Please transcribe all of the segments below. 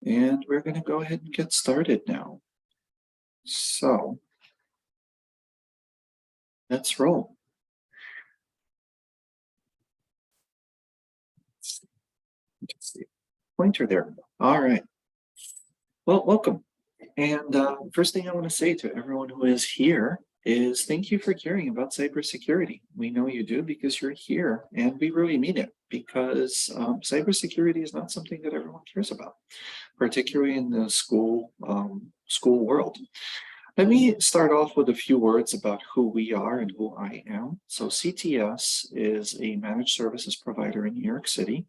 And we're going to go ahead and get started now. So let's roll. Just the pointer there. All right. Well, welcome. And first thing I want to say to everyone who is here is thank you for caring about cybersecurity. We know you do because you're here, and we really mean it because cybersecurity is not something that everyone cares about, particularly in the school world. Let me start off with a few words about who we are and who I am. So CTS is a managed services provider in New York City.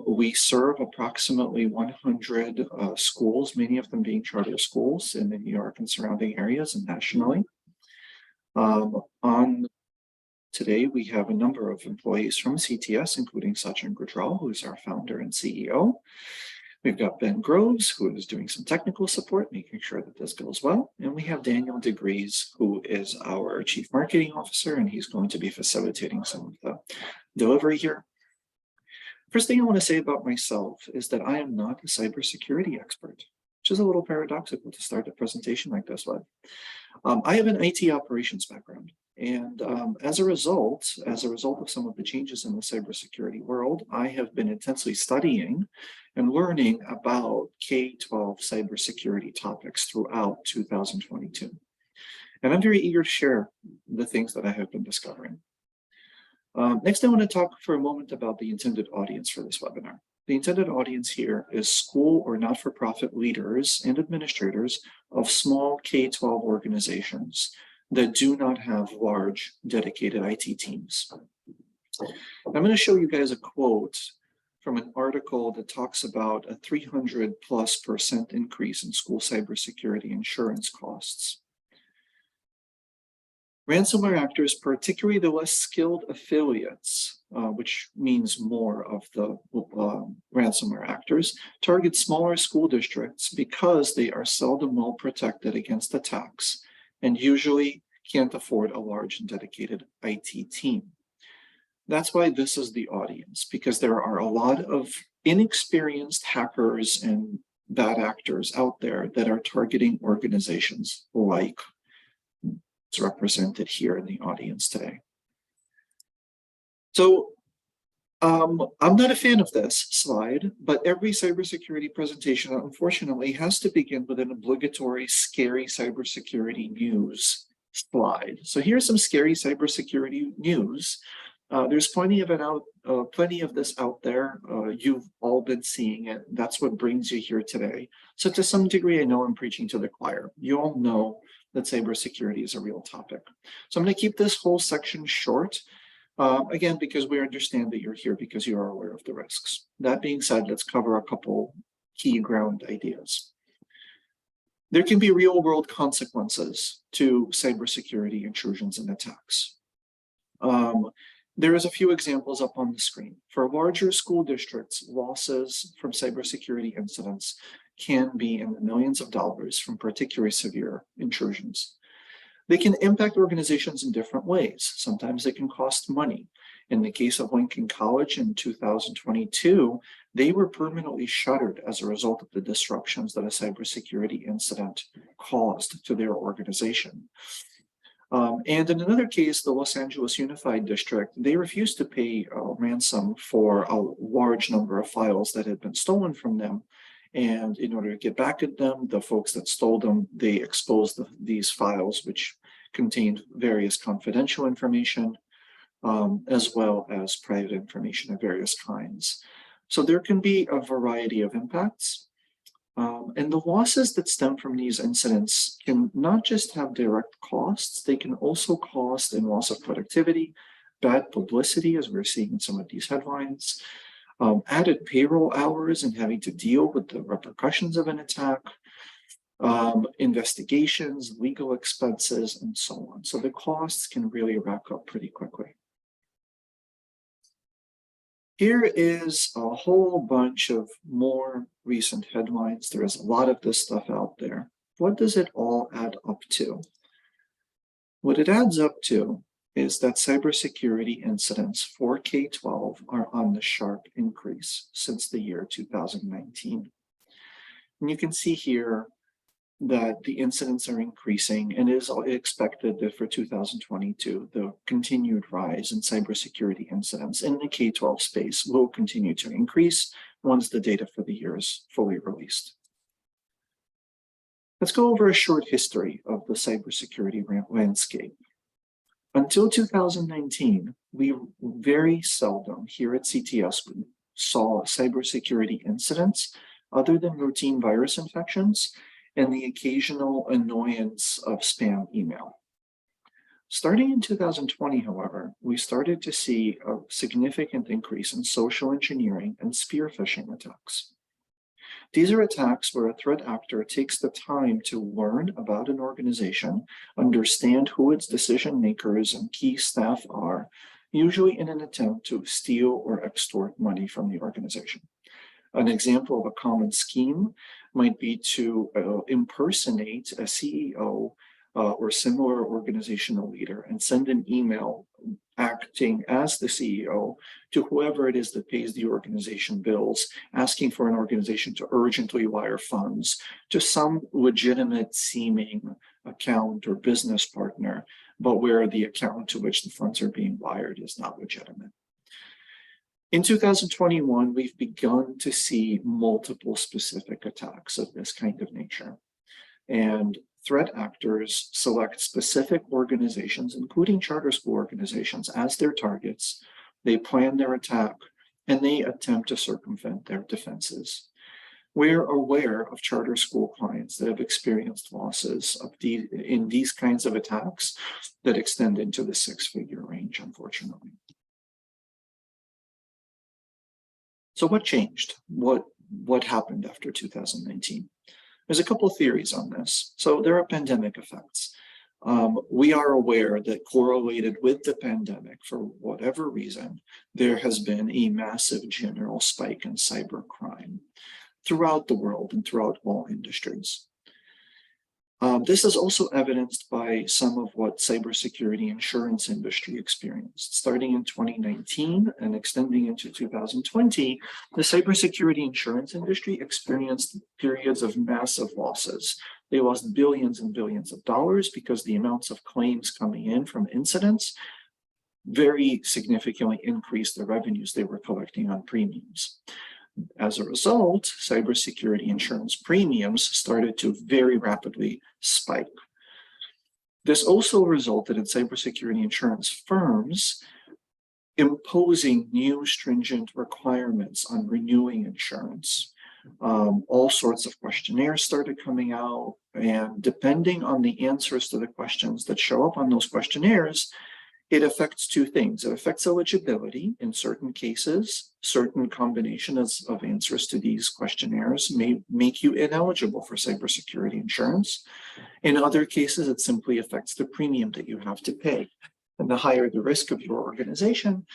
We serve approximately 100 schools, many of them being charter schools in the New York and surrounding areas and nationally. On today, we have a number of employees from CTS, including Sachin Gujral, who is our founder and CEO. We've got Ben Groves, who is doing some technical support, making sure that this goes well. And we have Daniel DeGrees, who is our Chief Marketing Officer, and he's going to be facilitating some of the delivery here. First thing I want to say about myself is that I am not a cybersecurity expert, which is a little paradoxical to start a presentation like this with. I have an IT operations background, and as a result of some of the changes in the cybersecurity world, I have been intensely studying and learning about K-12 cybersecurity topics throughout 2022. And I'm very eager to share the things that I have been discovering. Next, I want to talk for a moment about the intended audience for this webinar. The intended audience here is school or not-for-profit leaders and administrators of small K-12 organizations that do not have large dedicated IT teams. I'm going to show you guys a quote from an article that talks about a 300+% increase in school cybersecurity insurance costs. Ransomware actors, particularly the less skilled affiliates, which means more of the ransomware actors, target smaller school districts because they are seldom well protected against attacks and usually can't afford a large and dedicated IT team. That's why this is the audience, because there are a lot of inexperienced hackers and bad actors out there that are targeting organizations like represented here in the audience today. So I'm not a fan of this slide, but every cybersecurity presentation, unfortunately, has to begin with an obligatory scary cybersecurity news slide. So here's some scary cybersecurity news. There's plenty of this out there. You've all been seeing it. That's what brings you here today. So to some degree, I know I'm preaching to the choir. You all know that cybersecurity is a real topic. So I'm going to keep this whole section short, again, because we understand that you're here because you are aware of the risks. That being said, let's cover a couple key ground ideas. There can be real-world consequences to cybersecurity intrusions and attacks. There is a few examples up on the screen. For larger school districts, losses from cybersecurity incidents can be in the millions of dollars from particularly severe intrusions. They can impact organizations in different ways. Sometimes they can cost money. In the case of Lincoln College in 2022, they were permanently shuttered as a result of the disruptions that a cybersecurity incident caused to their organization. And in another case, the Los Angeles Unified District, they refused to pay a ransom for a large number of files that had been stolen from them. And in order to get back at them, the folks that stole them, they exposed these files, which contained various confidential information, as well as private information of various kinds. So there can be a variety of impacts. And the losses that stem from these incidents can not just have direct costs, they can also cost in loss of productivity, bad publicity, as we're seeing in some of these headlines, added payroll hours and having to deal with the repercussions of an attack, investigations, legal expenses, and so on. So the costs can really rack up pretty quickly. Here is a whole bunch of more recent headlines. There is a lot of this stuff out there. What does it all add up to? What it adds up to is that cybersecurity incidents for K-12 are on the sharp increase since the year 2019. And you can see here that the incidents are increasing, and it is expected that for 2022, the continued rise in cybersecurity incidents in the K-12 space will continue to increase once the data for the year is fully released. Let's go over a short history of the cybersecurity landscape. Until 2019, we very seldom here at CTS saw cybersecurity incidents other than routine virus infections and the occasional annoyance of spam email. Starting in 2020, however, we started to see a significant increase in social engineering and spear phishing attacks. These are attacks where a threat actor takes the time to learn about an organization, understand who its decision makers and key staff are, usually in an attempt to steal or extort money from the organization. An example of a common scheme might be to impersonate a CEO or similar organizational leader and send an email acting as the CEO to whoever it is that pays the organization bills, asking for an organization to urgently wire funds to some legitimate seeming account or business partner, but where the account to which the funds are being wired is not legitimate. In 2021, we've begun to see multiple specific attacks of this kind of nature. And threat actors select specific organizations, including charter school organizations, as their targets. They plan their attack, and they attempt to circumvent their defenses. We're aware of charter school clients that have experienced losses in these kinds of attacks that extend into the six-figure range, unfortunately. So what changed? What happened after 2019? There's a couple of theories on this. So there are pandemic effects. We are aware that correlated with the pandemic, for whatever reason, there has been a massive general spike in cybercrime throughout the world and throughout all industries. This is also evidenced by some of what cybersecurity insurance industry experienced. Starting in 2019 and extending into 2020, the cybersecurity insurance industry experienced periods of massive losses. They lost billions and billions of dollars because the amounts of claims coming in from incidents very significantly increased the revenues they were collecting on premiums. As a result, cybersecurity insurance premiums started to very rapidly spike. This also resulted in cybersecurity insurance firms imposing new stringent requirements on renewing insurance. All sorts of questionnaires started coming out, and depending on the answers to the questions that show up on those questionnaires, it affects two things. It affects eligibility. In certain cases, certain combinations of answers to these questionnaires may make you ineligible for cybersecurity insurance. In other cases, it simply affects the premium that you have to pay. And the higher the risk of your organization,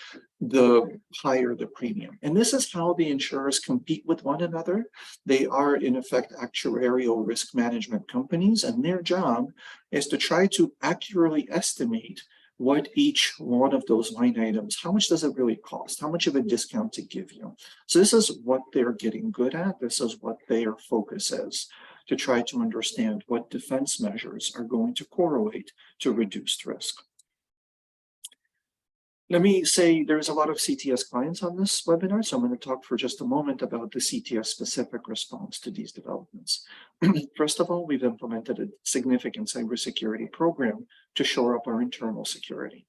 the higher the premium. And this is how the insurers compete with one another. They are, in effect, actuarial risk management companies, and their job is to try to accurately estimate what each one of those line items, how much does it really cost? How much of a discount to give you? So this is what they're getting good at. This is what their focus is, to try to understand what defense measures are going to correlate to reduced risk. Let me say there's a lot of CTS clients on this webinar, so I'm going to talk for just a moment about the CTS specific response to these developments. First of all, we've implemented a significant cybersecurity program to shore up our internal security.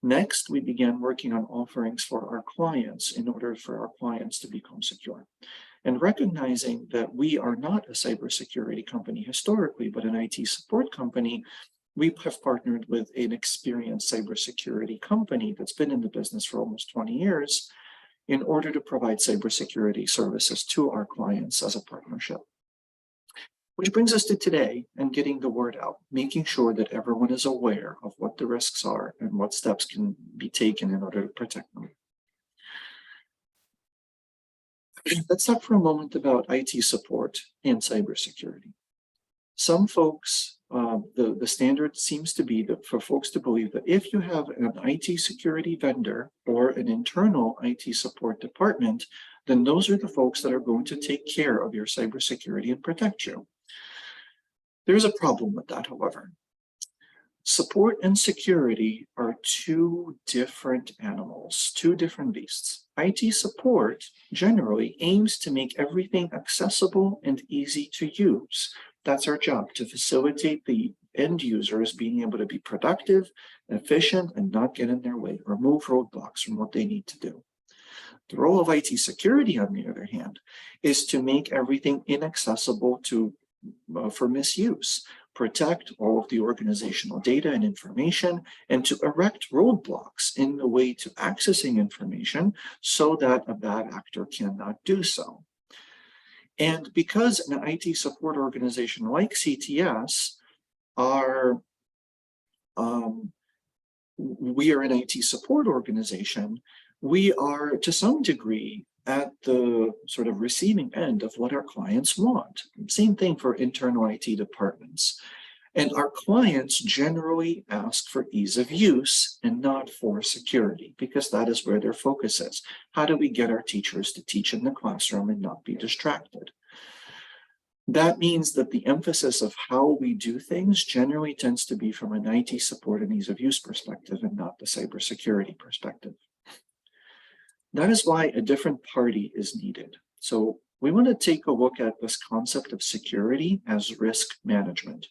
Next, we began working on offerings for our clients in order for our clients to become secure. And recognizing that we are not a cybersecurity company historically, but an IT support company, we have partnered with an experienced cybersecurity company that's been in the business for almost 20 years in order to provide cybersecurity services to our clients as a partnership. Which brings us to today and getting the word out, making sure that everyone is aware of what the risks are and what steps can be taken in order to protect them. Let's talk for a moment about IT support and cybersecurity. Some folks, the standard seems to be that for folks to believe that if you have an IT security vendor or an internal IT support department, then those are the folks that are going to take care of your cybersecurity and protect you. There's a problem with that, however. Support and security are two different animals, two different beasts. IT support generally aims to make everything accessible and easy to use. That's our job, to facilitate the end users being able to be productive, efficient, and not get in their way, remove roadblocks from what they need to do. The role of IT security, on the other hand, is to make everything inaccessible for misuse, protect all of the organizational data and information, and to erect roadblocks in the way to accessing information so that a bad actor cannot do so. And because an IT support organization like CTS we are an IT support organization, we are to some degree at the sort of receiving end of what our clients want. Same thing for internal IT departments. And our clients generally ask for ease of use and not for security, because that is where their focus is. How do we get our teachers to teach in the classroom and not be distracted? That means that the emphasis of how we do things generally tends to be from an IT support and ease of use perspective and not the cybersecurity perspective. That is why a different party is needed. So we want to take a look at this concept of security as risk management.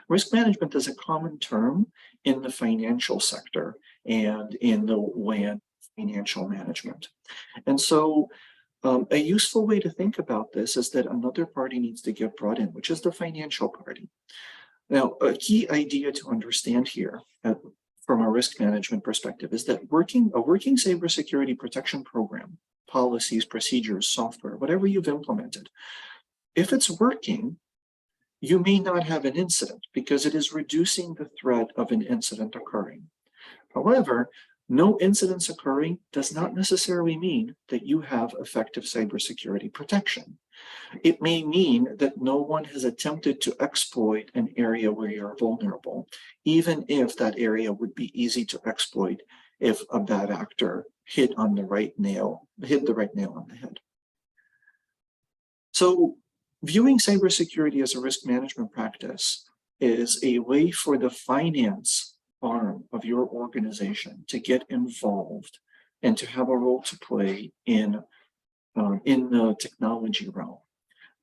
Risk management is a common term in the financial sector and in the WAN financial management. And so a useful way to think about this is that another party needs to get brought in, which is the financial party. Now, a key idea to understand here from a risk management perspective is that a working cybersecurity protection program, policies, procedures, software, whatever you've implemented, if it's working, you may not have an incident because it is reducing the threat of an incident occurring. However, no incidents occurring does not necessarily mean that you have effective cybersecurity protection. It may mean that no one has attempted to exploit an area where you're vulnerable, even if that area would be easy to exploit if a bad actor hit the right nail on the head. So viewing cybersecurity as a risk management practice is a way for the finance arm of your organization to get involved and to have a role to play in the technology realm,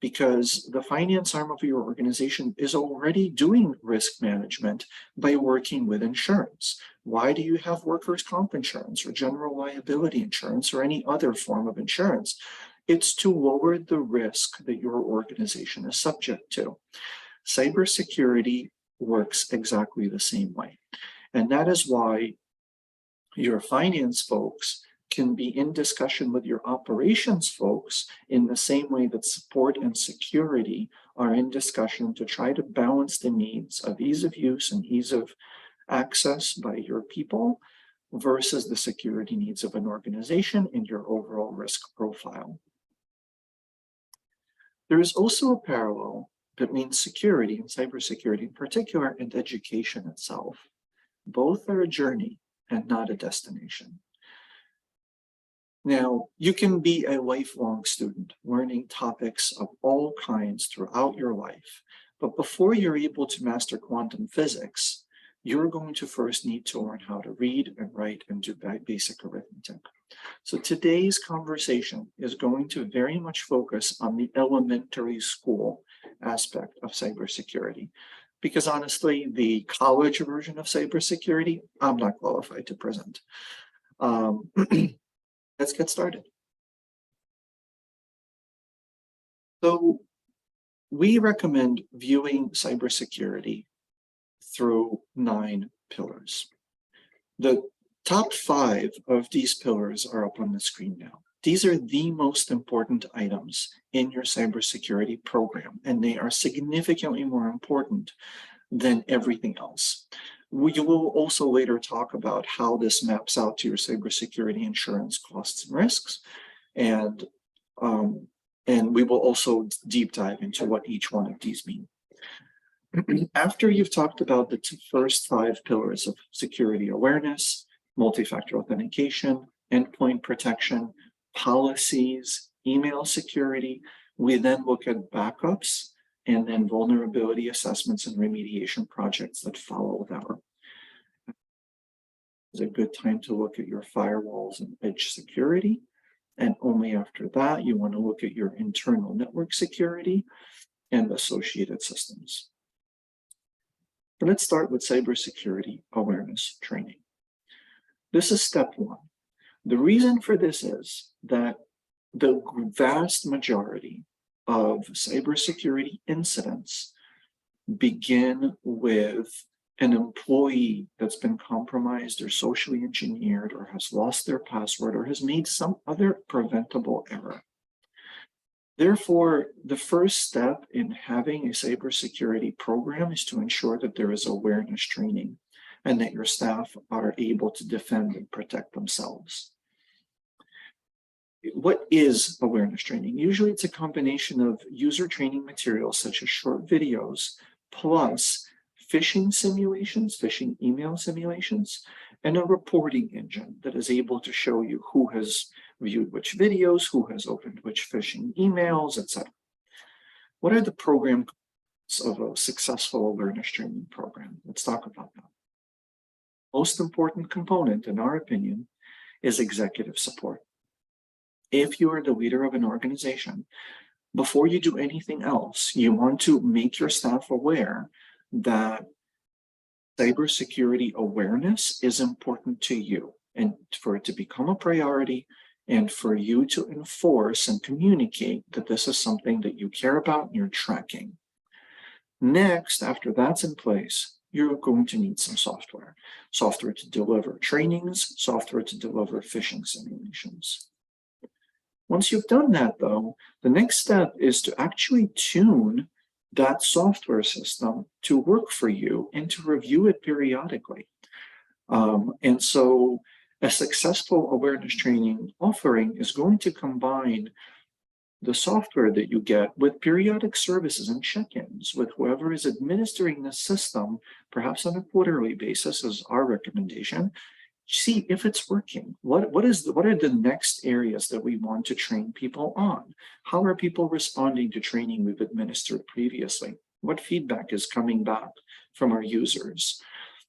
because the finance arm of your organization is already doing risk management by working with insurance. Why do you have workers' comp insurance or general liability insurance or any other form of insurance? It's to lower the risk that your organization is subject to. Cybersecurity works exactly the same way. And that is why your finance folks can be in discussion with your operations folks in the same way that support and security are in discussion to try to balance the needs of ease of use and ease of access by your people versus the security needs of an organization and your overall risk profile. There is also a parallel between security and cybersecurity in particular and education itself. Both are a journey and not a destination. Now, you can be a lifelong student, learning topics of all kinds throughout your life. But before you're able to master quantum physics, you're going to first need to learn how to read and write and do basic arithmetic. So today's conversation is going to very much focus on the elementary school aspect of cybersecurity. Because honestly, the college version of cybersecurity, I'm not qualified to present. Let's get started. So we recommend viewing cybersecurity through 9 pillars. The top 5 of these pillars are up on the screen now. These are the most important items in your cybersecurity program, and they are significantly more important than everything else. We will also later talk about how this maps out to your cybersecurity insurance costs and risks, and we will also deep dive into what each one of these mean. After you've talked about the first 5 pillars of security awareness, multi-factor authentication, endpoint protection, policies, email security. We then look at backups and then vulnerability assessments and remediation projects that follow that. It's a good time to look at your firewalls and edge security. And only after that, you want to look at your internal network security and associated systems. But let's start with cybersecurity awareness training. This is step one. The reason for this is that the vast majority of cybersecurity incidents begin with an employee that's been compromised or socially engineered or has lost their password or has made some other preventable error. Therefore, the first step in having a cybersecurity program is to ensure that there is awareness training and that your staff are able to defend and protect themselves. What is awareness training? Usually it's a combination of user training materials such as short videos plus phishing simulations, phishing email simulations, and a reporting engine that is able to show you who has viewed which videos, who has opened which phishing emails, etc. What are the program of a successful awareness training program? Let's talk about that. Most important component, in our opinion, is executive support. If you are the leader of an organization, before you do anything else, you want to make your staff aware that cybersecurity awareness is important to you and for it to become a priority and for you to enforce and communicate that this is something that you care about and you're tracking. Next, after that's in place, you're going to need some software. Software to deliver trainings, software to deliver phishing simulations. Once you've done that, though, the next step is to actually tune that software system to work for you and to review it periodically. And so a successful awareness training offering is going to combine the software that you get with periodic services and check-ins with whoever is administering the system, perhaps on a quarterly basis is our recommendation. See if it's working. What are the next areas that we want to train people on? How are people responding to training we've administered previously? What feedback is coming back from our users?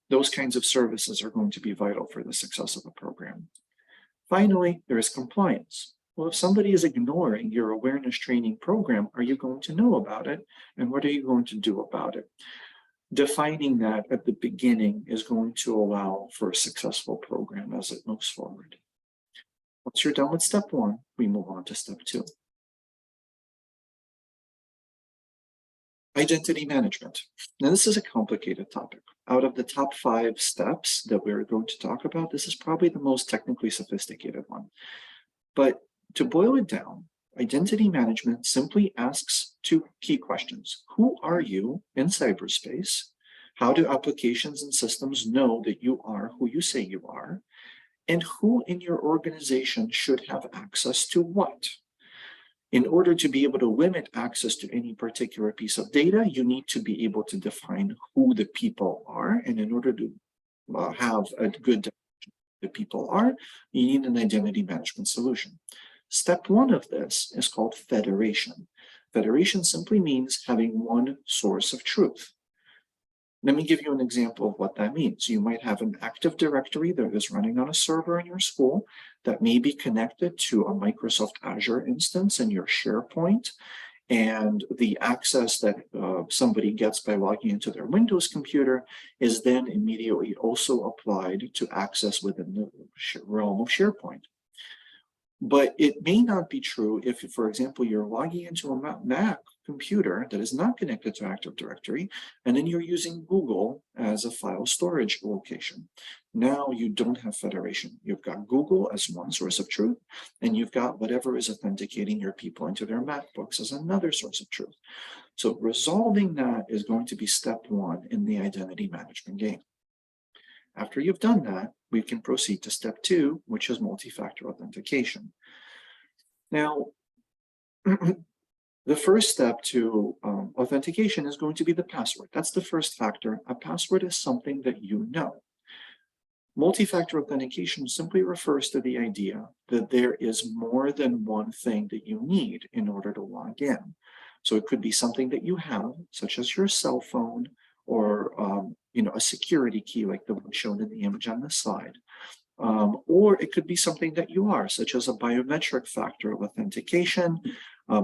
Those kinds of services are going to be vital for the success of a program. Finally, there is compliance. Well, if somebody is ignoring your awareness training program, are you going to know about it? And what are you going to do about it? Defining that at the beginning is going to allow for a successful program as it moves forward. Once you're done with step one, we move on to step two. Identity management. Now, this is a complicated topic. Out of the top 5 steps that we're going to talk about, this is probably the most technically sophisticated one. But to boil it down, identity management simply asks 2 key questions. Who are you in cyberspace? How do applications and systems know that you are who you say you are? And who in your organization should have access to what? In order to be able to limit access to any particular piece of data, you need to be able to define who the people are. And in order to have a good definition of who the people are, you need an identity management solution. Step 1 of this is called federation. Federation simply means having one source of truth. Let me give you an example of what that means. You might have an Active Directory that is running on a server in your school that may be connected to a Microsoft Azure instance in your SharePoint, and the access that somebody gets by logging into their Windows computer is then immediately also applied to access within the realm of SharePoint. But it may not be true if, for example, you're logging into a Mac computer that is not connected to Active Directory, and then you're using Google as a file storage location. Now you don't have federation. You've got Google as one source of truth, and you've got whatever is authenticating your people into their MacBooks as another source of truth. So resolving that is going to be step 1 in the identity management game. After you've done that, we can proceed to step 2, which is multi-factor authentication. Now, the first step to authentication is going to be the password. That's the first factor. A password is something that you know. Multi-factor authentication simply refers to the idea that there is more than one thing that you need in order to log in. So it could be something that you have, such as your cell phone, or a security key like the one shown in the image on this slide. Or it could be something that you are, such as a biometric factor of authentication,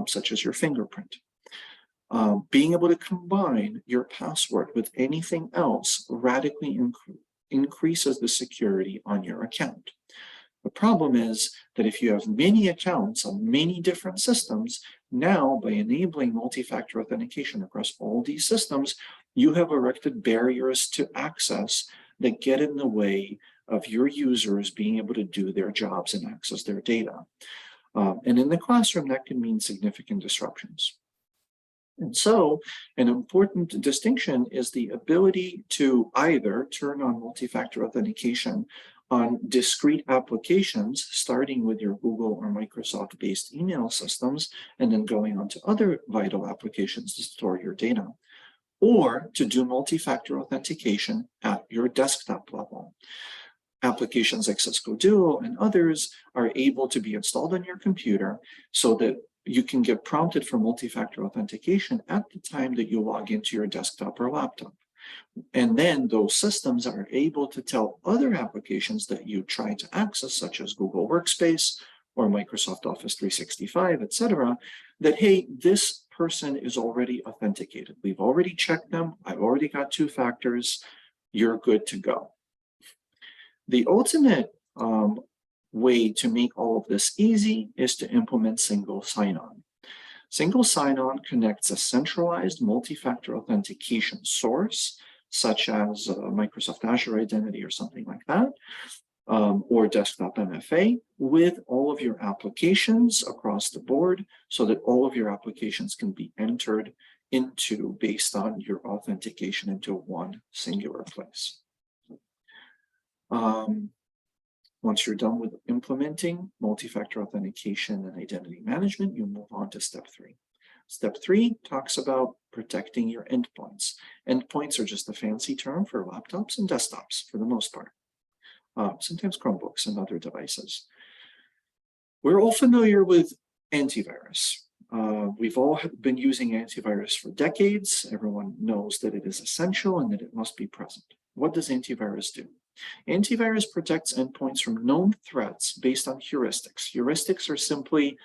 such as your fingerprint. Being able to combine your password with anything else radically increases the security on your account. The problem is that if you have many accounts on many different systems, now by enabling multi-factor authentication across all these systems, you have erected barriers to access that get in the way of your users being able to do their jobs and access their data. And in the classroom, that can mean significant disruptions. And so an important distinction is the ability to either turn on multi-factor authentication on discrete applications, starting with your Google or Microsoft-based email systems, and then going on to other vital applications to store your data, or to do multi-factor authentication at your desktop level. Applications like Cisco Duo and others are able to be installed on your computer so that you can get prompted for multi-factor authentication at the time that you log into your desktop or laptop. And then those systems are able to tell other applications that you try to access, such as Google Workspace or Microsoft Office 365, etc., that, hey, this person is already authenticated. We've already checked them. I've already got 2 factors. You're good to go. The ultimate way to make all of this easy is to implement single sign-on. Single sign-on connects a centralized multi-factor authentication source, such as Microsoft Azure Identity or something like that, or desktop MFA, with all of your applications across the board so that all of your applications can be entered into based on your authentication into one singular place. Once you're done with implementing multi-factor authentication and identity management, you move on to step 3. Step 3 talks about protecting your endpoints. Endpoints are just a fancy term for laptops and desktops for the most part. Sometimes Chromebooks and other devices. We're all familiar with antivirus. We've all been using antivirus for decades. Everyone knows that it is essential and that it must be present. What does antivirus do? Antivirus protects endpoints from known threats based on heuristics. Heuristics are simply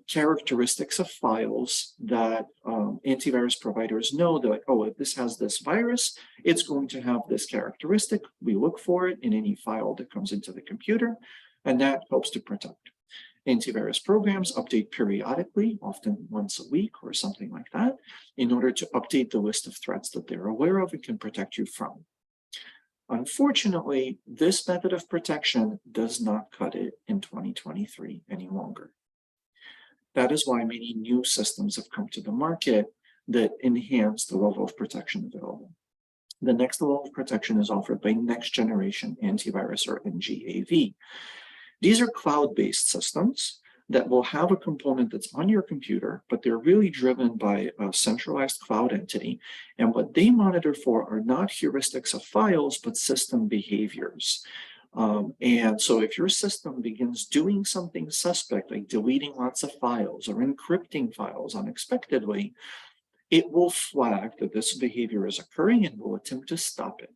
characteristics of files that antivirus providers know. They're like, oh, if this has this virus, it's going to have this characteristic. We look for it in any file that comes into the computer, and that helps to protect. Antivirus programs update periodically, often once a week or something like that, in order to update the list of threats that they're aware of and can protect you from. Unfortunately, this method of protection does not cut it in 2023 any longer. That is why many new systems have come to the market that enhance the level of protection available. The next level of protection is offered by next generation antivirus, or NGAV. These are cloud-based systems that will have a component that's on your computer, but they're really driven by a centralized cloud entity. And what they monitor for are not heuristics of files, but system behaviors. And so if your system begins doing something suspect, like deleting lots of files or encrypting files unexpectedly, it will flag that this behavior is occurring and will attempt to stop it.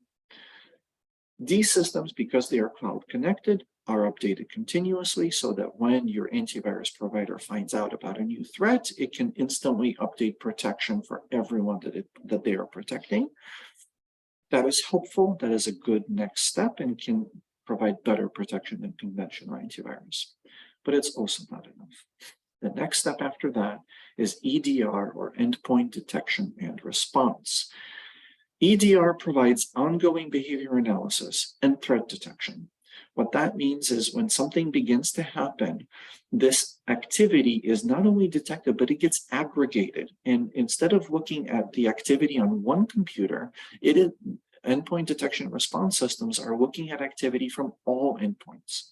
These systems, because they are cloud connected, are updated continuously so that when your antivirus provider finds out about a new threat, it can instantly update protection for everyone that they are protecting. That is helpful. That is a good next step and can provide better protection than conventional antivirus. But it's also not enough. The next step after that is EDR, or endpoint detection and response. EDR provides ongoing behavior analysis and threat detection. What that means is when something begins to happen, this activity is not only detected, but it gets aggregated. And instead of looking at the activity on one computer, endpoint detection and response systems are looking at activity from all endpoints.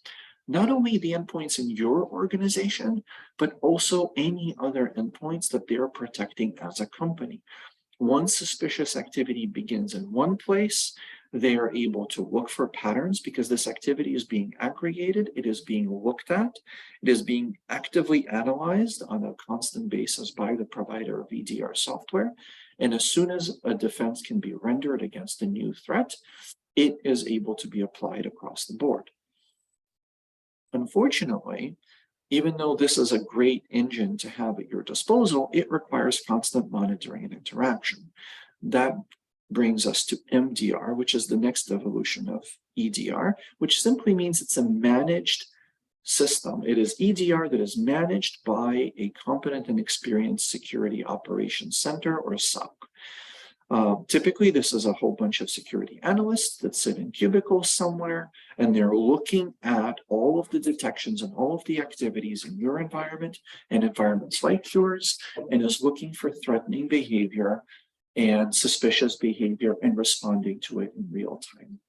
Not only the endpoints in your organization, but also any other endpoints that they're protecting as a company. Once suspicious activity begins in one place, They are able to look for patterns because this activity is being aggregated, it is being looked at, it is being actively analyzed on a constant basis by the provider of EDR software. And as soon as a defense can be rendered against a new threat, it is able to be applied across the board. Unfortunately, even though this is a great engine to have at your disposal, it requires constant monitoring and interaction. That brings us to MDR, which is the next evolution of EDR, which simply means it's a managed system. It is EDR that is managed by a competent and experienced security operations center, or SOC. Typically, this is a whole bunch of security analysts that sit in cubicles somewhere, and they're looking at all of the detections and all of the activities in your environment and environments like yours, and is looking for threatening behavior and suspicious behavior and responding to it in real time.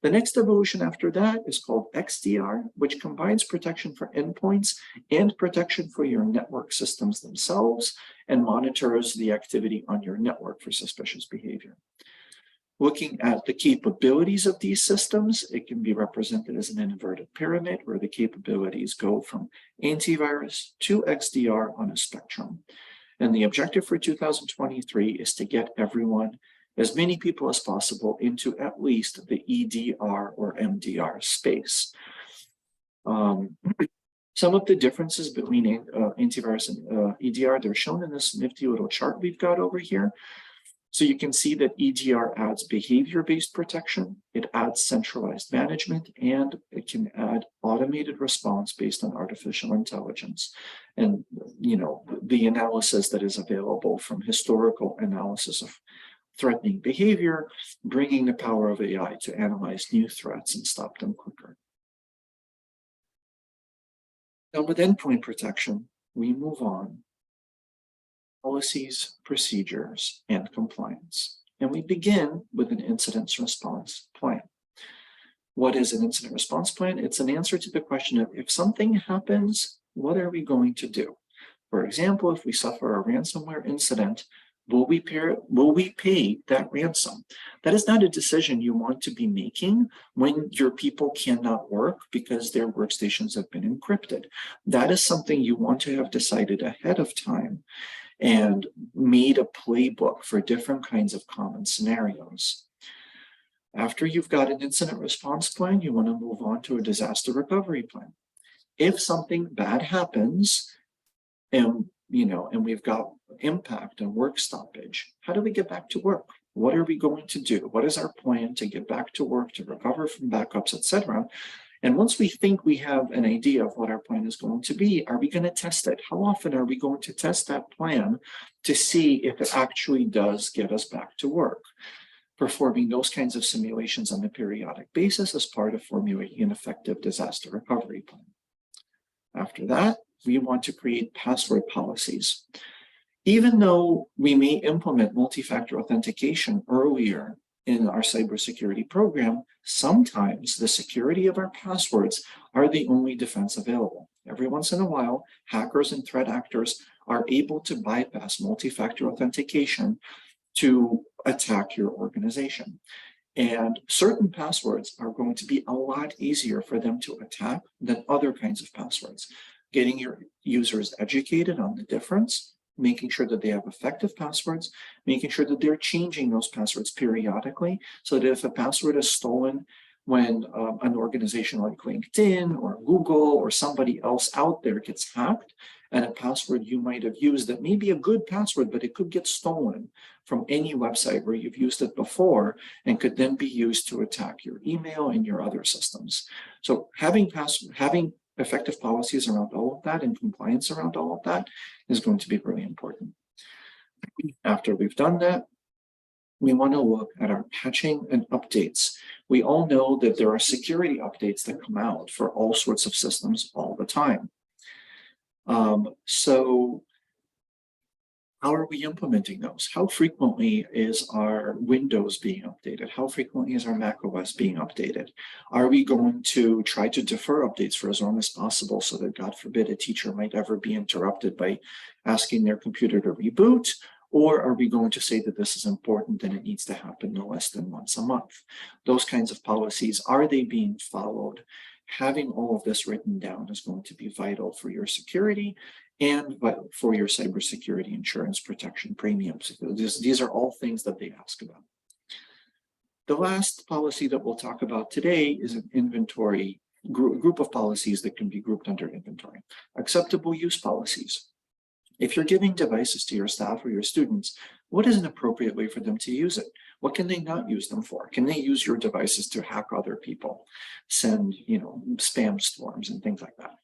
The next evolution after that is called XDR, which combines protection for endpoints and protection for your network systems themselves and monitors the activity on your network for suspicious behavior. Looking at the capabilities of these systems, it can be represented as an inverted pyramid where the capabilities go from antivirus to XDR on a spectrum. And the objective for 2023 is to get everyone, as many people as possible, into at least the EDR or MDR space. Some of the differences between antivirus and EDR, they're shown in this nifty little chart we've got over here. So you can see that EDR adds behavior-based protection, it adds centralized management, and it can add automated response based on artificial intelligence. And, you know, the analysis that is available from historical analysis of threatening behavior, bringing the power of AI to analyze new threats and stop them quicker. Now, with endpoint protection, we move on. Policies, procedures, and compliance. And we begin with an incident response plan. What is an incident response plan? It's an answer to the question of, if something happens, what are we going to do? For example, if we suffer a ransomware incident, will we pay that ransom? That is not a decision you want to be making when your people cannot work because their workstations have been encrypted. That is something you want to have decided ahead of time and made a playbook for different kinds of common scenarios. After you've got an incident response plan, you want to move on to a disaster recovery plan. If something bad happens and we've got impact and work stoppage, how do we get back to work? What are we going to do? What is our plan to get back to work, to recover from backups, etc.? And once we think we have an idea of what our plan is going to be, are we going to test it? How often are we going to test that plan to see if it actually does get us back to work? Performing those kinds of simulations on a periodic basis as part of formulating an effective disaster recovery plan. After that, we want to create password policies. Even though we may implement multi-factor authentication earlier in our cybersecurity program, sometimes the security of our passwords are the only defense available. Every once in a while, hackers and threat actors are able to bypass multi-factor authentication to attack your organization. And certain passwords are going to be a lot easier for them to attack than other kinds of passwords. Getting your users educated on the difference, making sure that they have effective passwords, making sure that they're changing those passwords periodically, so that if a password is stolen when an organization like LinkedIn or Google or somebody else out there gets hacked, and a password you might have used that may be a good password, but it could get stolen from any website where you've used it before and could then be used to attack your email and your other systems. So having effective policies around all of that and compliance around all of that is going to be really important. After we've done that, we want to look at our patching and updates. We all know that there are security updates that come out for all sorts of systems all the time. So how are we implementing those? How frequently is our Windows being updated? How frequently is our Mac OS being updated? Are we going to try to defer updates for as long as possible so that, God forbid, a teacher might ever be interrupted by asking their computer to reboot, Or are we going to say that this is important and it needs to happen no less than once a month? Those kinds of policies, are they being followed? Having all of this written down is going to be vital for your security and for your cybersecurity insurance protection premiums. These are all things that they ask about. The last policy that we'll talk about today is an inventory group of policies that can be grouped under inventory. Acceptable use policies. If you're giving devices to your staff or your students, what is an appropriate way for them to use it? What can they not use them for? Can they use your devices to hack other people, send, spam storms and things like that?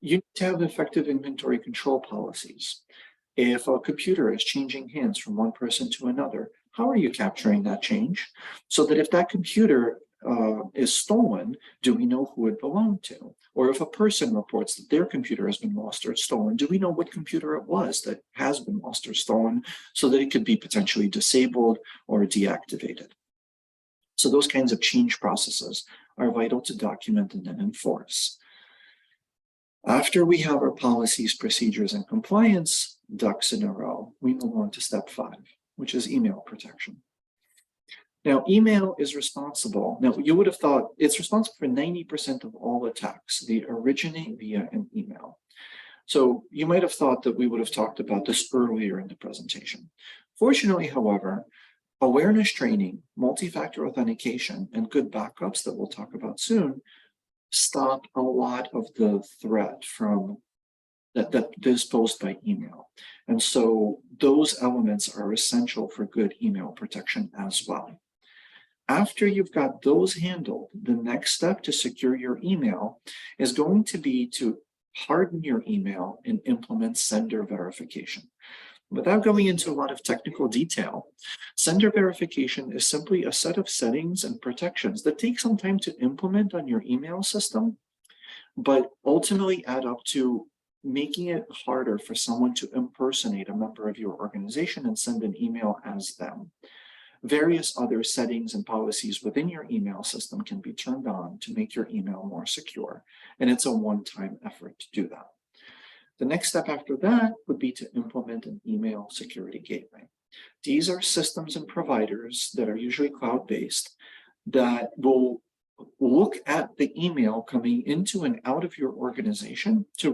You need to have effective inventory control policies. If a computer is changing hands from one person to another, how are you capturing that change? So that if that computer is stolen, do we know who it belonged to? Or if a person reports that their computer has been lost or stolen, do we know what computer it was that has been lost or stolen so that it could be potentially disabled or deactivated? So those kinds of change processes are vital to document and then enforce. After we have our policies, procedures, and compliance ducks in a row, we move on to step 5, which is email protection. Now, email is responsible. Now, you would have thought it's responsible for 90% of all attacks. They originate via an email. So you might have thought that we would have talked about this earlier in the presentation. Fortunately, however, awareness training, multi-factor authentication, and good backups that we'll talk about soon stop a lot of the threat from that is posed by email. And so those elements are essential for good email protection as well. After you've got those handled, the next step to secure your email is going to be to harden your email and implement sender verification. Without going into a lot of technical detail, sender verification is simply a set of settings and protections that take some time to implement on your email system, but ultimately add up to making it harder for someone to impersonate a member of your organization and send an email as them. Various other settings and policies within your email system can be turned on to make your email more secure, and it's a one-time effort to do that. The next step after that would be to implement an email security gateway. These are systems and providers that are usually cloud-based that will look at the email coming into and out of your organization to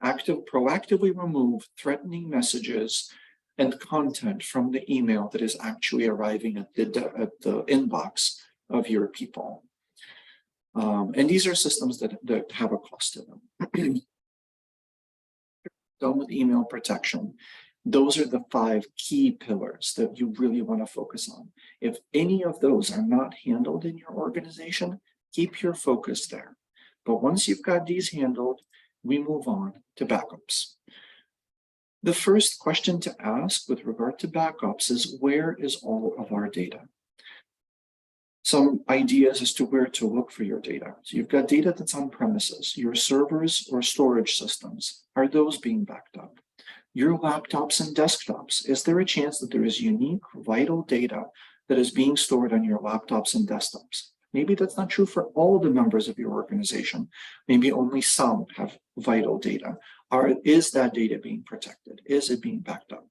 proactively remove threatening messages and content from the email that is actually arriving at the inbox of your people. And these are systems that have a cost to them. Done with email protection, those are the 5 key pillars that you really want to focus on. If any of those are not handled in your organization, keep your focus there. But once you've got these handled, we move on to backups. The first question to ask with regard to backups is, where is all of our data? Some ideas as to where to look for your data. So you've got data that's on premises, your servers or storage systems. Are those being backed up? Your laptops and desktops, is there a chance that there is unique, vital data that is being stored on your laptops and desktops? Maybe that's not true for all the members of your organization. Maybe only some have vital data. Is that data being protected? Is it being backed up?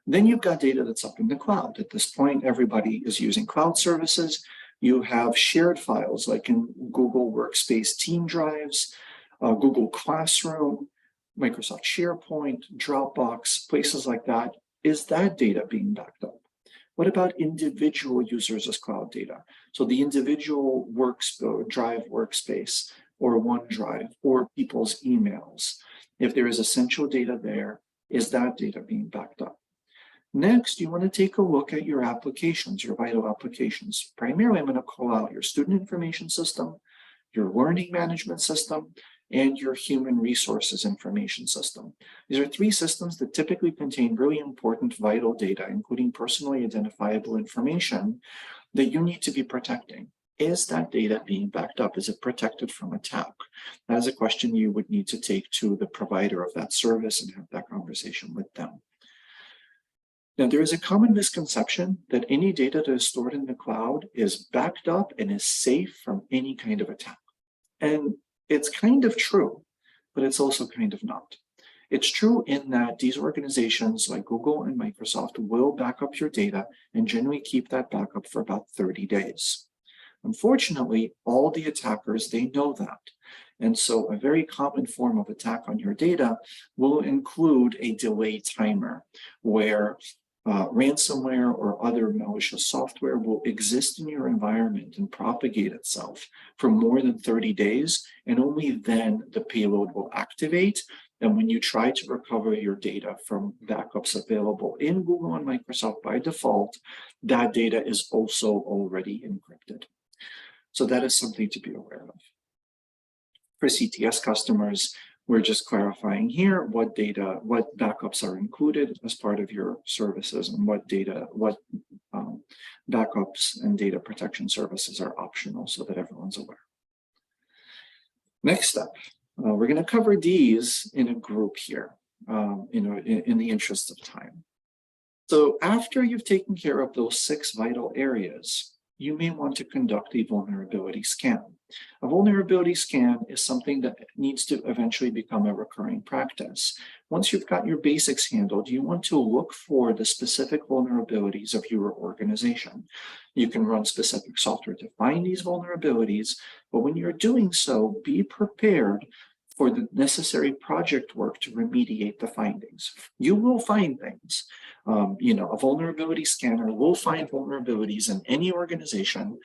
Then you've got data that's up in the cloud. At this point, everybody is using cloud services. You have shared files like in Google Workspace Team Drives, Google Classroom, Microsoft SharePoint, Dropbox, places like that. Is that data being backed up? What about individual users as cloud data? So the individual Drive workspace or OneDrive or people's emails. If there is essential data there, is that data being backed up? Next, you want to take a look at your applications, your vital applications. Primarily, I'm going to call out your student information system, your learning management system, and your human resources information system. These are 3 systems that typically contain really important vital data, including personally identifiable information that you need to be protecting. Is that data being backed up? Is it protected from attack? That is a question you would need to take to the provider of that service and have that conversation with them. Now, there is a common misconception that any data that is stored in the cloud is backed up and is safe from any kind of attack. And it's kind of true, but it's also kind of not. It's true in that these organizations like Google and Microsoft will back up your data and generally keep that backup for about 30 days. Unfortunately, all the attackers, they know that. And so a very common form of attack on your data will include a delay timer where ransomware or other malicious software will exist in your environment and propagate itself for more than 30 days, and only then the payload will activate. And when you try to recover your data from backups available in Google and Microsoft by default, that data is also already encrypted. So that is something to be aware of. For CTS customers, we're just clarifying here what backups are included as part of your services and what backups and data protection services are optional so that everyone's aware. Next step, we're going to cover these in a group here, in the interest of time. So after you've taken care of those 6 vital areas, you may want to conduct a vulnerability scan. A vulnerability scan is something that needs to eventually become a recurring practice. Once you've got your basics handled, you want to look for the specific vulnerabilities of your organization. You can run specific software to find these vulnerabilities, but when you're doing so, be prepared for the necessary project work to remediate the findings. You will find things. A vulnerability scanner will find vulnerabilities in any organization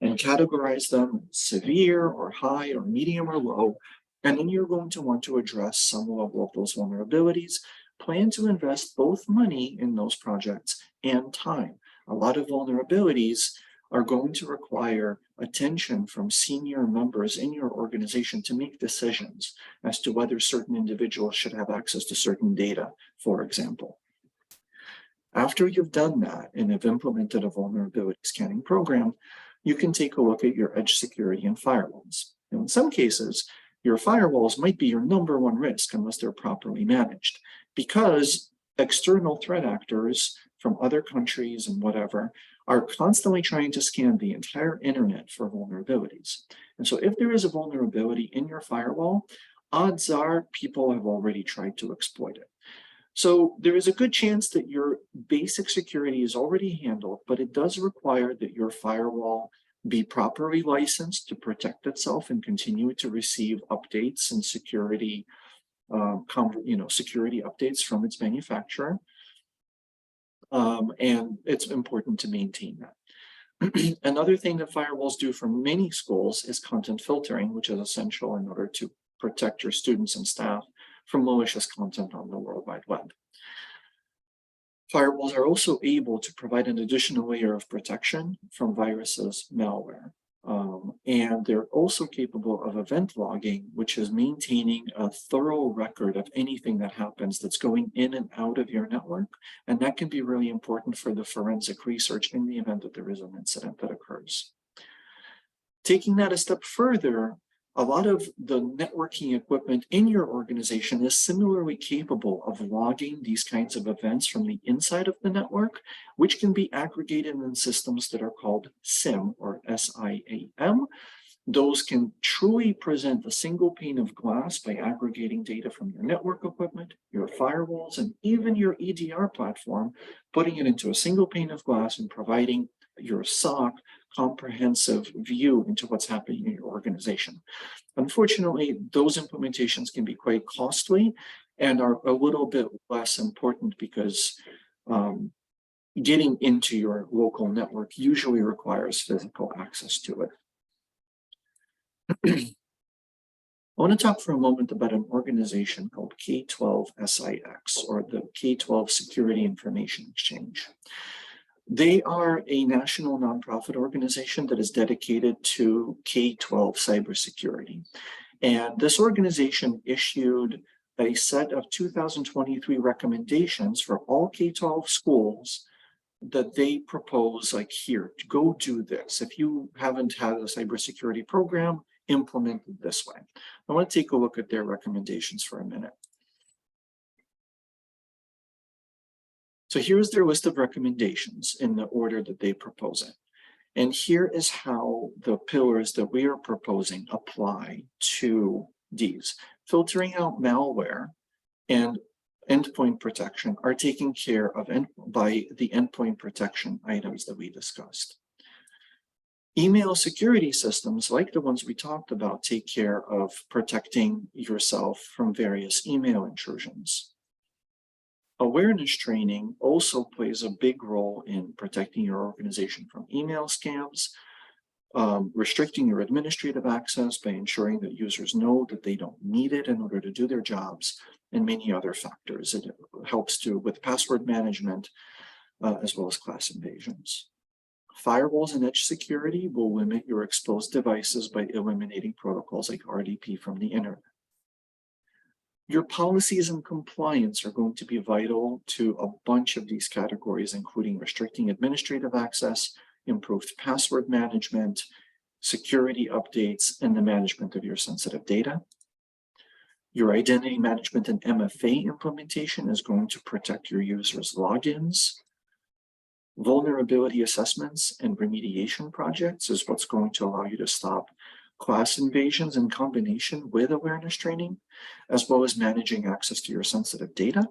and categorize them severe or high or medium or low. And then you're going to want to address some level of those vulnerabilities. Plan to invest both money in those projects and time. A lot of vulnerabilities are going to require attention from senior members in your organization to make decisions as to whether certain individuals should have access to certain data, for example. After you've done that and have implemented a vulnerability scanning program, you can take a look at your edge security and firewalls. Now, in some cases, your firewalls might be your #1 risk unless they're properly managed, because external threat actors from other countries and whatever are constantly trying to scan the entire internet for vulnerabilities. And so if there is a vulnerability in your firewall, odds are people have already tried to exploit it. So there is a good chance that your basic security is already handled, but it does require that your firewall be properly licensed to protect itself and continue to receive updates and security, security updates from its manufacturer. And it's important to maintain that. Another thing that firewalls do for many schools is content filtering, which is essential in order to protect your students and staff from malicious content on the World Wide Web. Firewalls are also able to provide an additional layer of protection from viruses, malware, and they're also capable of event logging, which is maintaining a thorough record of anything that happens that's going in and out of your network, and that can be really important for the forensic research in the event that there is an incident that occurs. Taking that a step further, a lot of the networking equipment in your organization is similarly capable of logging these kinds of events from the inside of the network, which can be aggregated in systems that are called SIEM, or SIAM. Those can truly present a single pane of glass by aggregating data from your network equipment, your firewalls, and even your EDR platform, putting it into a single pane of glass and providing your SOC comprehensive view into what's happening in your organization. Unfortunately, those implementations can be quite costly and are a little bit less important because getting into your local network usually requires physical access to it. I want to talk for a moment about an organization called K-12 SIX, or the K-12 Security Information Exchange. They are a national nonprofit organization that is dedicated to K-12 cybersecurity. And this organization issued a set of 2023 recommendations for all K-12 schools that they propose, like, here, go do this. If you haven't had a cybersecurity program, implement it this way. I want to take a look at their recommendations for a minute. So here's their list of recommendations in the order that they propose it. And here is how the pillars that we are proposing apply to these. Filtering out malware and endpoint protection are taken care of by the endpoint protection items that we discussed. Email security systems, like the ones we talked about, take care of protecting yourself from various email intrusions. Awareness training also plays a big role in protecting your organization from email scams, restricting your administrative access by ensuring that users know that they don't need it in order to do their jobs, and many other factors. It helps to with password management, as well as class invasions. Firewalls and edge security will limit your exposed devices by eliminating protocols like RDP from the internet. Your policies and compliance are going to be vital to a bunch of these categories, including restricting administrative access, improved password management, security updates, and the management of your sensitive data. Your identity management and MFA implementation is going to protect your users' logins. Vulnerability assessments and remediation projects is what's going to allow you to stop class invasions in combination with awareness training, as well as managing access to your sensitive data.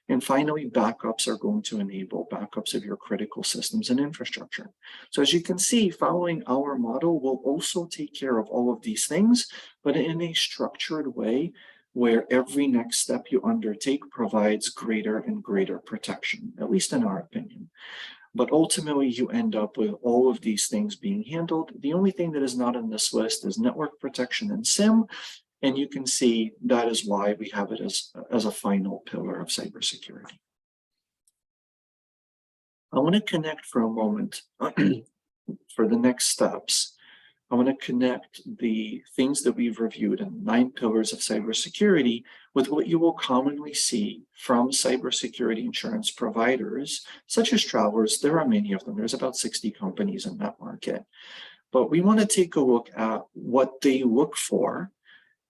And finally, backups are going to enable backups of your critical systems and infrastructure. So as you can see, following our model will also take care of all of these things, but in a structured way where every next step you undertake provides greater and greater protection, at least in our opinion. But ultimately, you end up with all of these things being handled. The only thing that is not in this list is network protection and SIM. And you can see that is why we have it as a final pillar of cybersecurity. I want to connect for a moment for the next steps. I want to connect the things that we've reviewed in 9 pillars of cybersecurity with what you will commonly see from cybersecurity insurance providers, such as Travelers. There are many of them. There's about 60 companies in that market. But we want to take a look at what they look for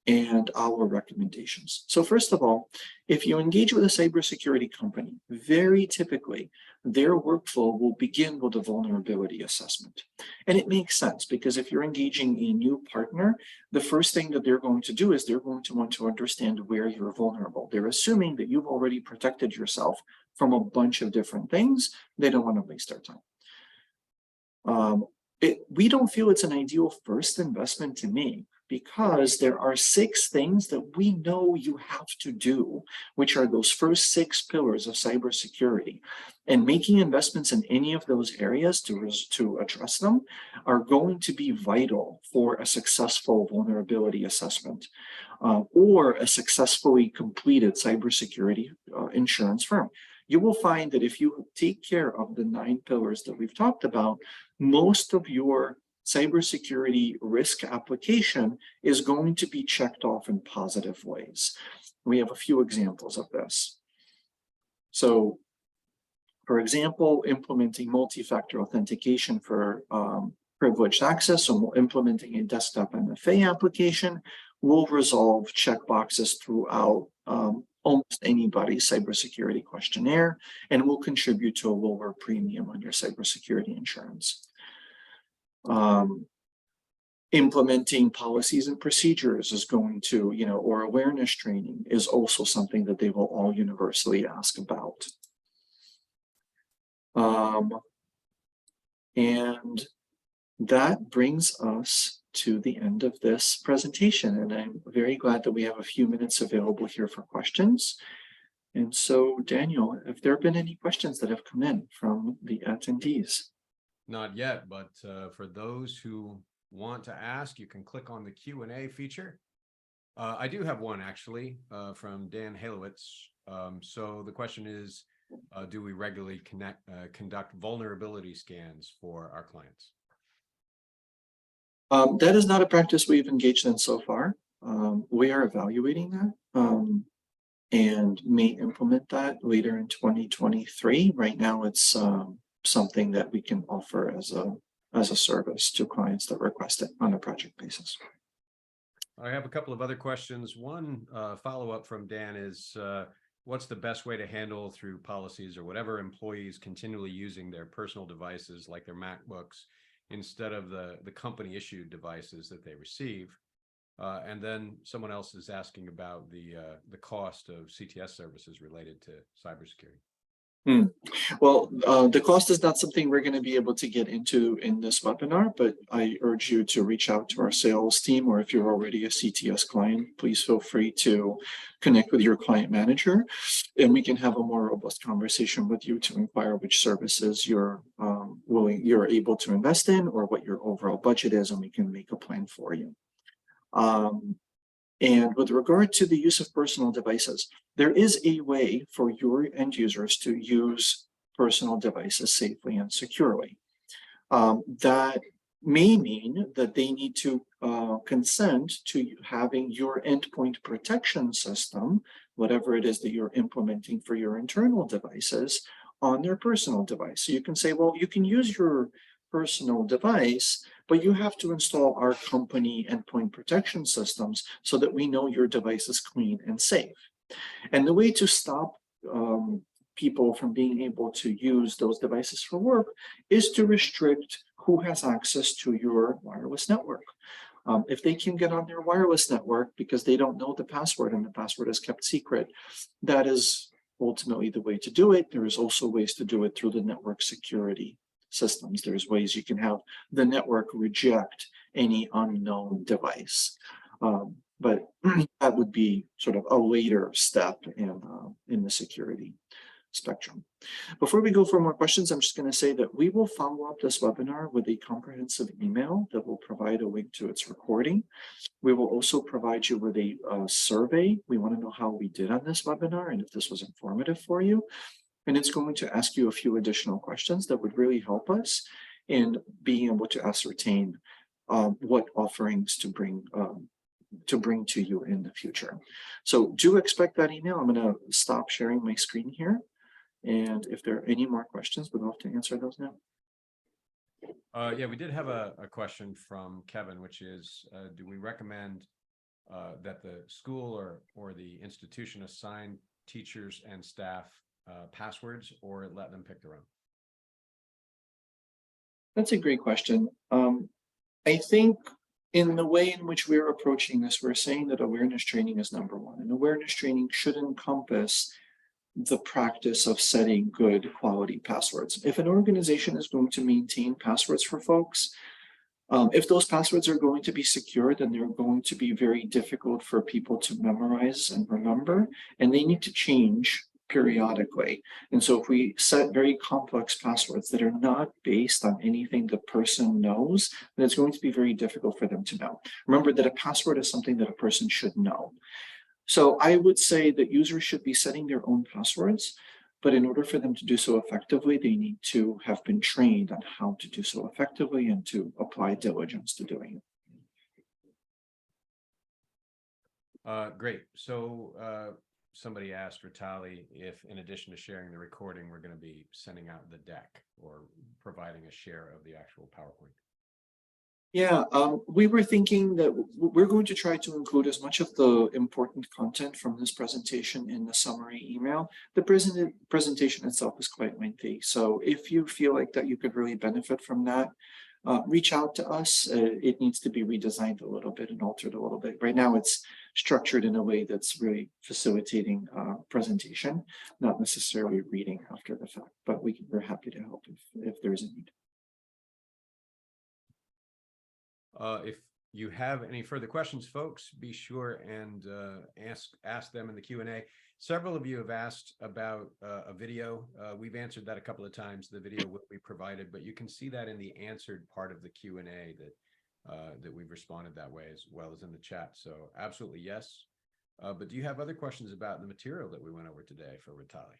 and our recommendations. So first of all, if you engage with a cybersecurity company, very typically, their workflow will begin with a vulnerability assessment. And it makes sense because if you're engaging a new partner, the first thing that they're going to do is they're going to want to understand where you're vulnerable. They're assuming that you've already protected yourself from a bunch of different things. They don't want to waste their time. We don't feel it's an ideal first investment to make because there are 6 things that we know you have to do, which are those first 6 pillars of cybersecurity. And making investments in any of those areas to address them are going to be vital for a successful vulnerability assessment or a successfully completed cybersecurity insurance firm. You will find that if you take care of the 9 pillars that we've talked about, most of your cybersecurity risk application is going to be checked off in positive ways. We have a few examples of this. So, for example, implementing multi-factor authentication for privileged access, so implementing a desktop MFA application will resolve checkboxes throughout almost anybody's cybersecurity questionnaire and will contribute to a lower premium on your cybersecurity insurance. Implementing policies and procedures is going to, or awareness training is also something that they will all universally ask about. And that brings us to the end of this presentation. And I'm very glad that we have a few minutes available here for questions. And so, Daniel, have there been any questions that have come in from the attendees? Not yet, but for those who want to ask, you can click on the Q&A feature. I do have one actually from Dan Halowitz. So the question is, do we regularly conduct vulnerability scans for our clients? That is not a practice we've engaged in so far. We are evaluating that and may implement that later in 2023. Right now, it's something that we can offer as a service to clients that request it on a project basis. I have a couple of other questions. One follow-up from Dan is, what's the best way to handle through policies or whatever employees continually using their personal devices like their MacBooks instead of the company issued devices that they receive? And then someone else is asking about the cost of CTS services related to cybersecurity. Well, the cost is not something we're going to be able to get into in this webinar, but I urge you to reach out to our sales team, or if you're already a CTS client, please feel free to connect with your client manager, and we can have a more robust conversation with you to inquire which services you're able to invest in, or what your overall budget is, and we can make a plan for you. And with regard to the use of personal devices, there is a way for your end users to use personal devices safely and securely. That may mean that they need to consent to having your endpoint protection system, whatever it is that you're implementing for your internal devices, on their personal device. So you can say, well, you can use your personal device, but you have to install our company endpoint protection systems so that we know your device is clean and safe. And the way to stop people from being able to use those devices for work is to restrict who has access to your wireless network. If they can get on their wireless network because they don't know the password and the password is kept secret, that is ultimately the way to do it. There is also ways to do it through the network security systems. There's ways you can have the network reject any unknown device. But that would be sort of a later step in the security spectrum. Before we go for more questions, I'm just going to say that we will follow up this webinar with a comprehensive email that will provide a link to its recording. We will also provide you with a survey. We want to know how we did on this webinar and if this was informative for you. And it's going to ask you a few additional questions that would really help us in being able to ascertain what offerings to bring to you in the future. So do expect that email. I'm going to stop sharing my screen here. And if there are any more questions, we'd love to answer those now. Yeah, we did have a question from Kevin, which is, do we recommend that the school or the institution assign teachers and staff passwords, or let them pick their own? That's a great question. I think in the way in which we're approaching this, we're saying that awareness training is number one, and awareness training should encompass the practice of setting good quality passwords. If an organization is going to maintain passwords for folks, if those passwords are going to be secure, then they're going to be very difficult for people to memorize and remember, and they need to change periodically. And so if we set very complex passwords that are not based on anything the person knows, then it's going to be very difficult for them to know. Remember that a password is something that a person should know. So I would say that users should be setting their own passwords, but in order for them to do so effectively, they need to have been trained on how to do so effectively and to apply diligence to doing it. Great. So somebody asked Ritaly if, in addition to sharing the recording, we're going to be sending out the deck or providing a share of the actual PowerPoint. Yeah, we were thinking that we're going to try to include as much of the important content from this presentation in the summary email. The presentation itself is quite lengthy, so if you feel like that you could really benefit from that, reach out to us. It needs to be redesigned a little bit and altered a little bit. Right now it's structured in a way that's really facilitating presentation, not necessarily reading after the fact, but we're happy to help if there's a need. If you have any further questions, folks, be sure and ask them in the Q&A. Several of you have asked about a video. We've answered that a couple of times. The video will be provided, but you can see that in the answered part of the Q&A that we've responded that way, as well as in the chat. So absolutely yes. But do you have other questions about the material that we went over today for Ritaly?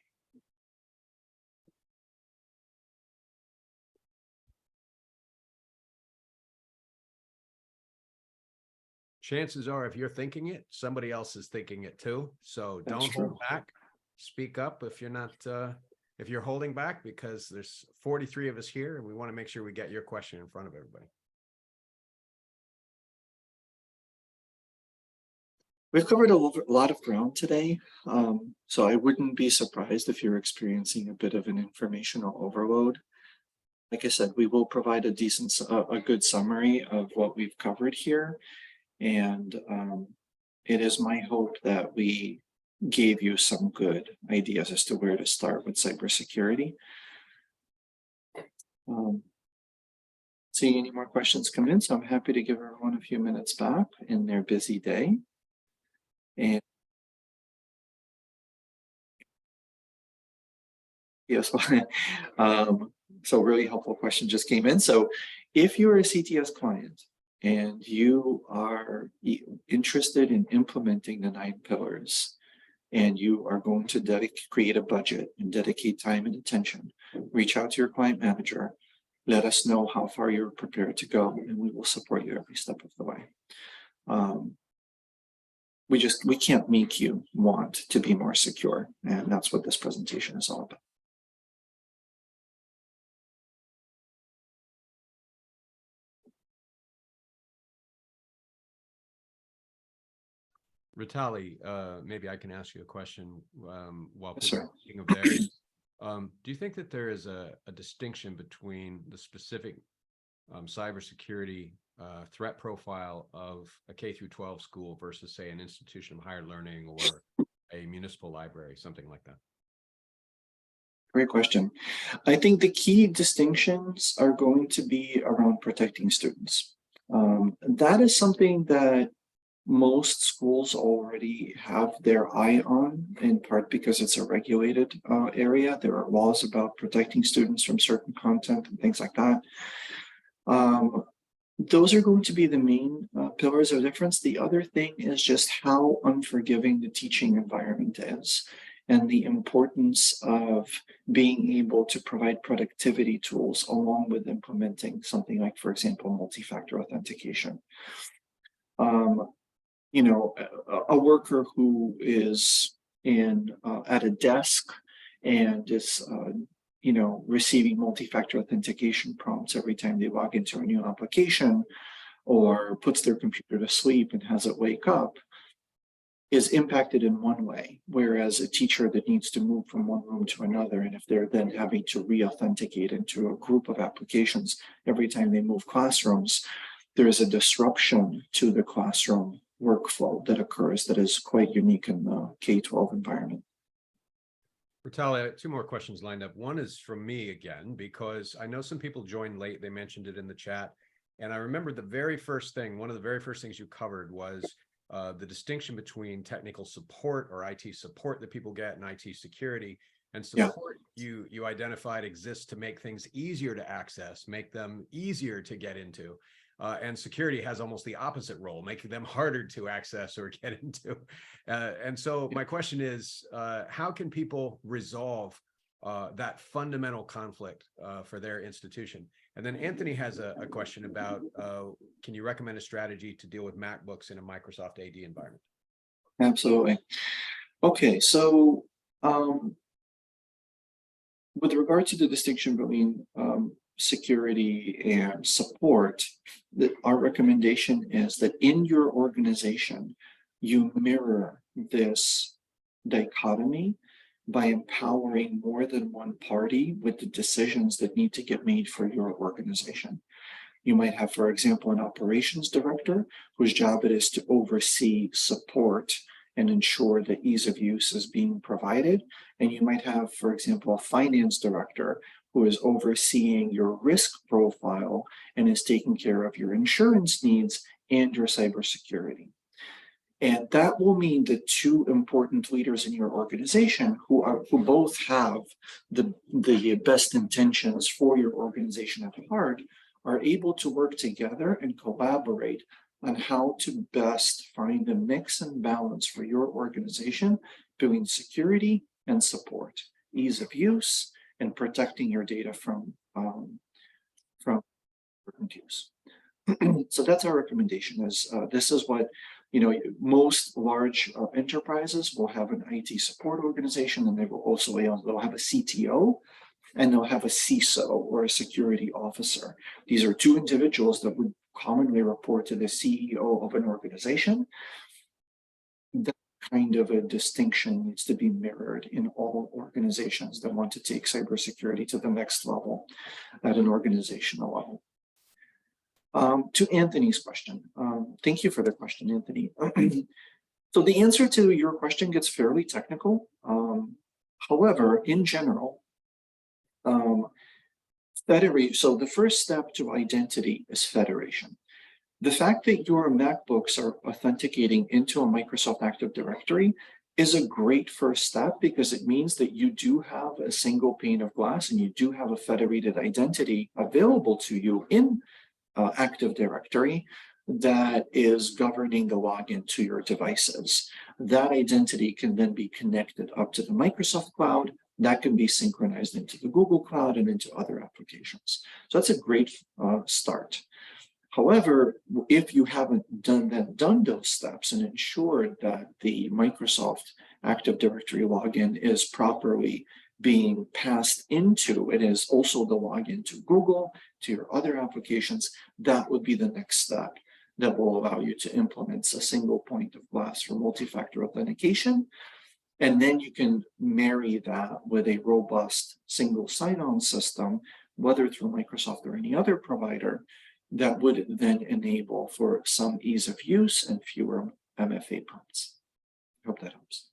Chances are, if you're thinking it, somebody else is thinking it too. So don't hold back. Speak up if you're not, if you're holding back, because there's 43 of us here and we want to make sure we get your question in front of everybody. We've covered a lot of ground today, so I wouldn't be surprised if you're experiencing a bit of an informational overload. Like I said, we will provide a good summary of what we've covered here. And it is my hope that we gave you some good ideas as to where to start with cybersecurity. Seeing any more questions come in, so I'm happy to give everyone a few minutes back in their busy day. And yes, so really helpful question just came in. So if you're a CTS client and you are interested in implementing the 9 pillars, and you are going to create a budget and dedicate time and attention, reach out to your client manager, let us know how far you're prepared to go, and we will support you every step of the way. We can't make you want to be more secure, and that's what this presentation is all about. Ritaly, maybe I can ask you a question while Yes, people are thinking of theirs. Do you think that there is a distinction between the specific cybersecurity threat profile of a K-12 school versus, say, an institution of higher learning or a municipal library, something like that? Great question. I think the key distinctions are going to be around protecting students. That is something that most schools already have their eye on, in part because it's a regulated area. There are laws about protecting students from certain content and things like that. Those are going to be the main pillars of difference. The other thing is just how unforgiving the teaching environment is, and the importance of being able to provide productivity tools along with implementing something like, for example, multi-factor authentication. You know, a worker who is at a desk and is you know, receiving multi-factor authentication prompts every time they log into a new application, or puts their computer to sleep and has it wake up, is impacted in one way, whereas a teacher that needs to move from one room to another, and if they're then having to re-authenticate into a group of applications every time they move classrooms, there is a disruption to the classroom workflow that occurs that is quite unique in the K-12 environment. Ritaly, I have 2 more questions lined up. One is from me again, because I know some people joined late. They mentioned it in the chat. And I remember the very first thing, one of the very first things you covered was the distinction between technical support or IT support that people get and IT security. And support, you identified, exists to make things easier to access, make them easier to get into. And security has almost the opposite role, making them harder to access or get into. And so my question is, how can people resolve that fundamental conflict for their institution? And then Anthony has a question about, can you recommend a strategy to deal with MacBooks in a Microsoft AD environment? Absolutely. Okay, so with regard to the distinction between security and support, our recommendation is that in your organization, you mirror this dichotomy by empowering more than one party with the decisions that need to get made for your organization. You might have, for example, an operations director whose job it is to oversee support and ensure that ease of use is being provided. And you might have, for example, a finance director who is overseeing your risk profile and is taking care of your insurance needs and your cybersecurity. And that will mean that 2 important leaders in your organization who both have the best intentions for your organization at heart are able to work together and collaborate on how to best find a mix and balance for your organization between security and support, ease of use, and protecting your data from use. So that's our recommendation. This is what, you know, most large enterprises will have an IT support organization, and they will also they'll have a CTO, and they'll have a CISO, or a security officer. These are 2 individuals that would commonly report to the CEO of an organization. That kind of a distinction needs to be mirrored in all organizations that want to take cybersecurity to the next level at an organizational level. To Anthony's question, thank you for the question, Anthony. So the answer to your question gets fairly technical. However, in general, so the first step to identity is federation. The fact that your MacBooks are authenticating into a Microsoft Active Directory is a great first step, because it means that you do have a single pane of glass and you do have a federated identity available to you in Active Directory that is governing the login to your devices. That identity can then be connected up to the Microsoft Cloud. That can be synchronized into the Google Cloud and into other applications. So that's a great start. However, if you haven't done those steps and ensured that the Microsoft Active Directory login is properly being passed into, it is also the login to Google, to your other applications, that would be the next step that will allow you to implement a single point of glass for multi-factor authentication. And then you can marry that with a robust single sign-on system, whether through Microsoft or any other provider, that would then enable for some ease of use and fewer MFA prompts. I hope that helps.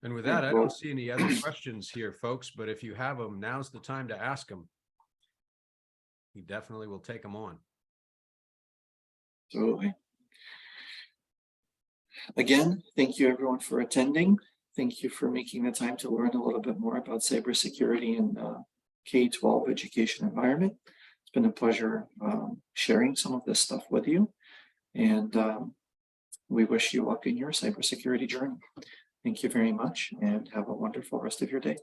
And with that, I don't see any other questions here, folks, but if you have them, now's the time to ask them. We definitely will take them on. Absolutely. Again, thank you everyone for attending. Thank you for making the time to learn a little bit more about cybersecurity in K-12 education environment. It's been a pleasure sharing some of this stuff with you, and we wish you luck in your cybersecurity journey. Thank you very much, and have a wonderful rest of your day.